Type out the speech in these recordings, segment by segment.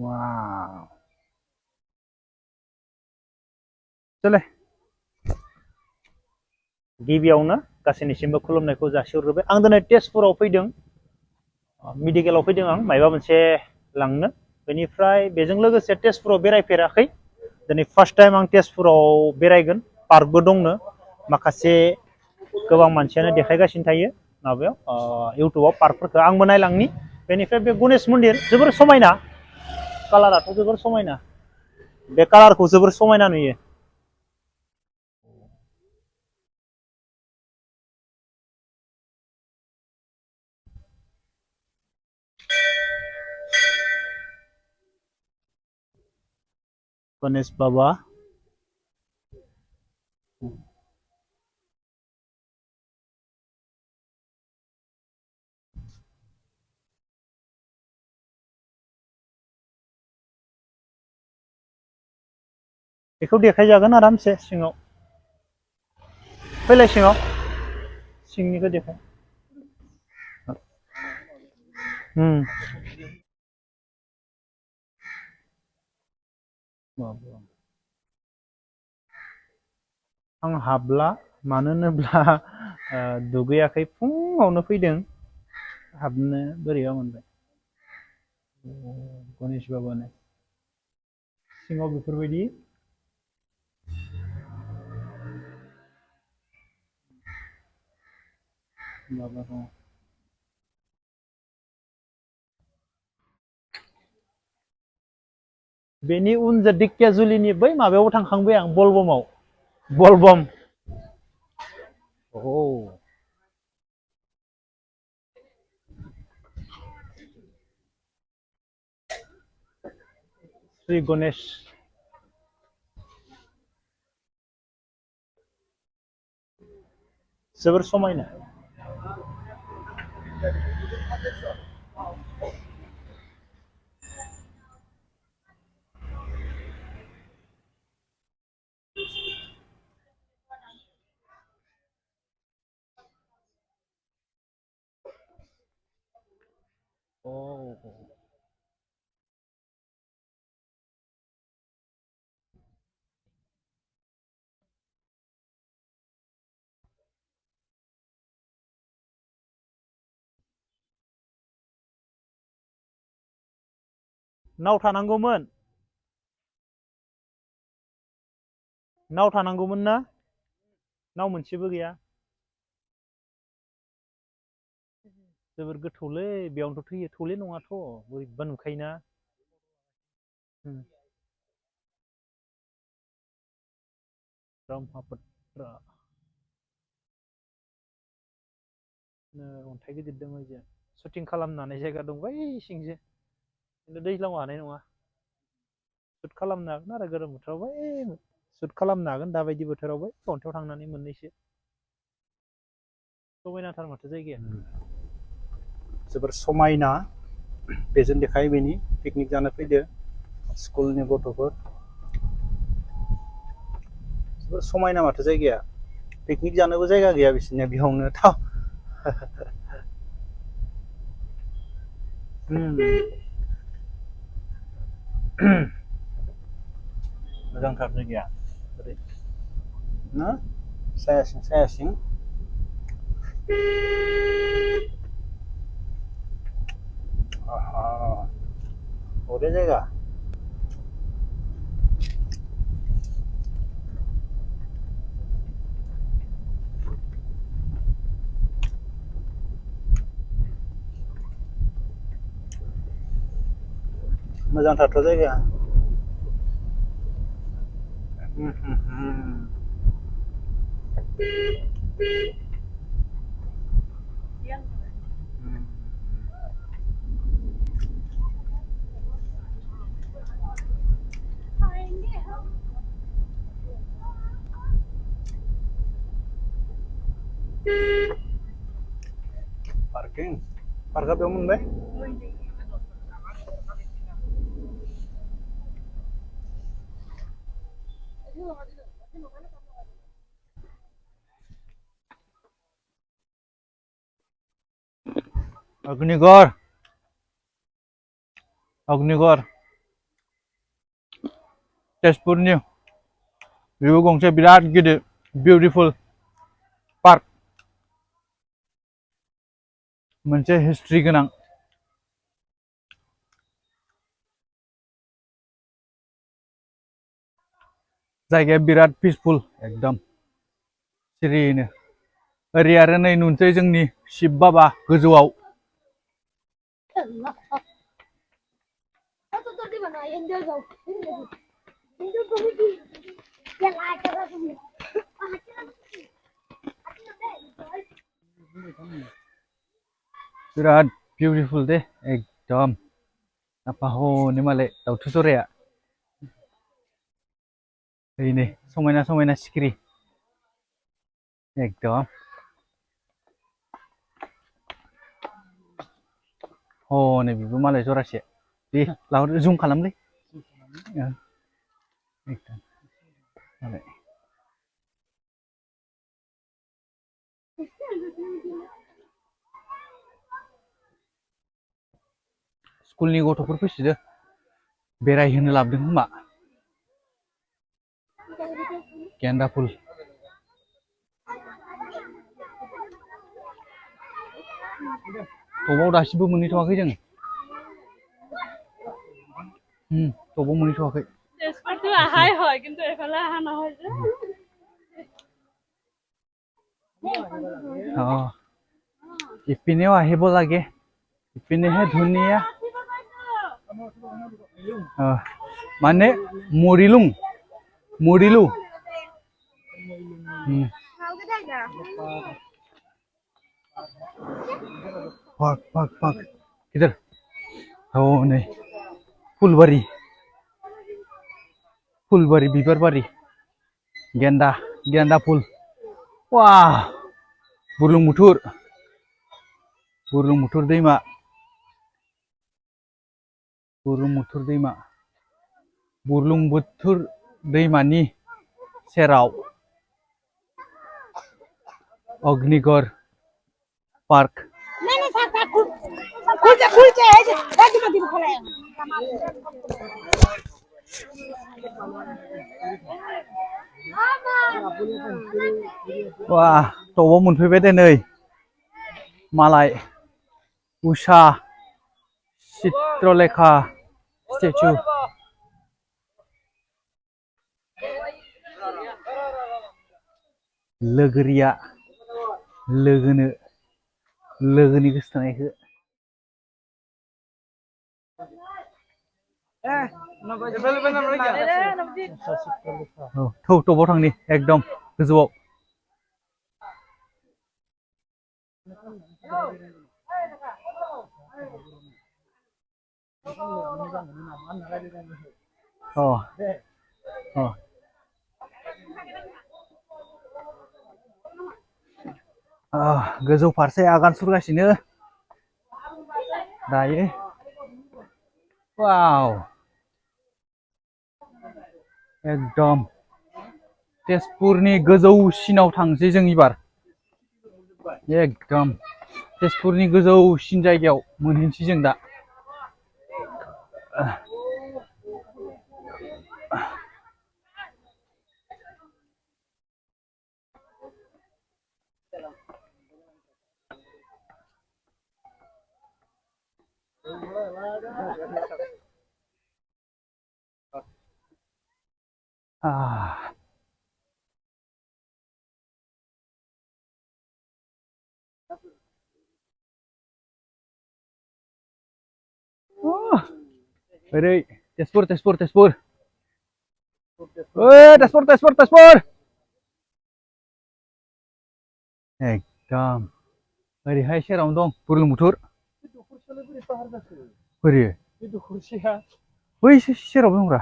Wow. चले गिबियावनो गासैनिसिमबो खुलुमनायखौ जासिहरग्रोबाय। आं दिनै तेजपुराव फैदों, मेडिकेलाव फैदों आं मायबा मोनसे लांनो। बेनिफ्राय बेजों लोगोसे तेजपुराव बेरायफेराखै। दिनै फार्स्ट टाइम आं तेजपुराव बेरायगोन। पार्कबो दंनो, माखासे गोबां मानसियानो देखायगासिनो थायो माबायाव इउटुबाव पार्कफोरखौ आंबो नायलांनि। बेनिफ्राय बे गणेश मन्दिर जोबोर समायना, कालाराथ' जोबोर समायना, बे कालारखौ जोबोर समायना नुयो। गणेश बाबा बेखौ देखायजागोन आरामसे सिङाव फैलाय, सिङाव सिंनिखौ देखाय। आं हाबला, मानो होनोब्ला दुगैयाखै, फुङावनो फैदों, हाबनो बोरैबा मोनबाय। गणेश बाबानो सिङाव बेफोरबायदि माबा दङ। बेनि उनजों दिकियाजुलिनि बै माबायावबो थांखांबाय आं, बलबमाव, बलबम। औ श्री गणेश जोबोर समायना। नाव थानांगौमोन, नाव थानांगौमोन ना, नाव मोनसेबो गैया। जोबोर गोथौलै, बेयावनोथ' थैयो, थौले नङाथ', बोरैबा नुखायोना। ब्रह्मपुत्र अन्थाइ गिदिर दङ ओइजा, शुटिं खालामनो हानाय जायगा दं बै सिंजों, खिन्थु दैज्लाङाव हानाय नङा। शुट खालामनो हागोन आरो गोलोम बोथोराव बै शुट खालामनो हागोन, दाबायदि बोथोराव बै अन्थायाव थांनानै मोननैसो। समायनाथार माथो जायगाया, जोबोर समायना। बेजों देखायो, बेनि पिकनिक जानो फैदो स्कुलनि गथ'फोर। जोबोर समायना माथो जायगाया, पिकनिक जानोबो जायगा गैया बिसोरनिया, बेयावनो थाव। मोजांथार जायगाया ओरै ना, साया सिं साया सिं। बबे जायगा? मोजांथारथ' जायगाया। पार्किं, पार्कआ बेयाव मोनबाय। अग्निगड़, अग्निगड़ तेजपुरनि बेबो गंसे बिराद गिदिर बिउटिफुल पार्क मोनसे हिस्ट्रि गोनां जायगाया बिराद पिसफुल एकदम सिरियैनो ओरै आरो नै नुनोसै जोंनि शिब बाबा गोजौआव बिराद बिउटिफुल दे एकदम apa hone मालाय दाउथु जराया ओरैनो समायना समायना सिखिरि एकदम हनै बेबो मालाय जरासे दे लाहर जुम खालामलै एकदम मालाय स्कुलनि गथ'फोर फैसोदो बेरायहोनो लाबोदों खोमा गेन्दा फुल टबाव दासिमबो मोनहैथ'वाखै जों टबाव मोनहैथ'वाखै তেজপুৰটো আহাই হয় কিন্তু এফালে আহা নহয় যে ইপিনেও আহিব লাগে ইপিনেহে ধুনীয়া মানে মৰিলো Fuck. Kiधर? Oh नहीं. फुलबारी बिबार बारी गेंदा फुल वाह बुरलुंबुथुर दैमा बुरलुंबुथुर दैमानि सेराव अग्निगर पार्क wah टबाव मोनफैबाय दे नै मालाय उषा चित्रलेखा स्टेचु लोगोरिया लोगोनि गोसोथोनायखौ थौ टबाव थांनि एकदम गोजौआव गोजौ फारसे आगान सुरगासिनो दायो वाव एकदम तेजपुरनि गोजौसिनाव थांसै जों एबार एकदम तेजपुरनि गोजौसिन जायगायाव मोनहैनोसै जों दा ओरै तेजपुर तेजपुर एकदम ओरैहाय सेरावनो दं बुरलुंबुथुर बोरै बै सेराव दंब्रा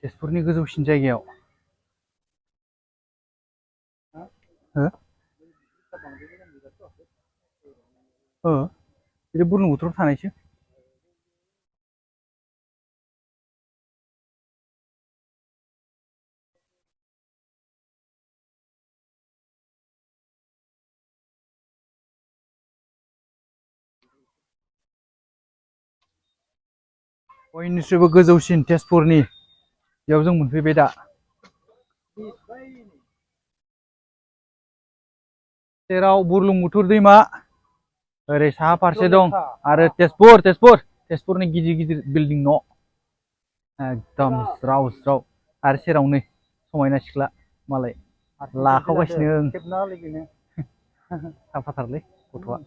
तेजपुरनि गोजौसिन जायगायाव बिदि बुरलुंबुथुराव थानायसो बयनिख्रुइबो गोजौसिन तेजपुरनि बेयाव जों मोनफैबाय दा जेराव बुरलुंबुथुर दैमा ओरै साहा फारसे दं आरो तेजपुरनि गिदिर गिदिर बिल्डिं न' एकदम ज्राव ज्राव आरो सेरावनो समायना सिख्ला मालाय लाखावगासिनो साफाथारलै गथ'आ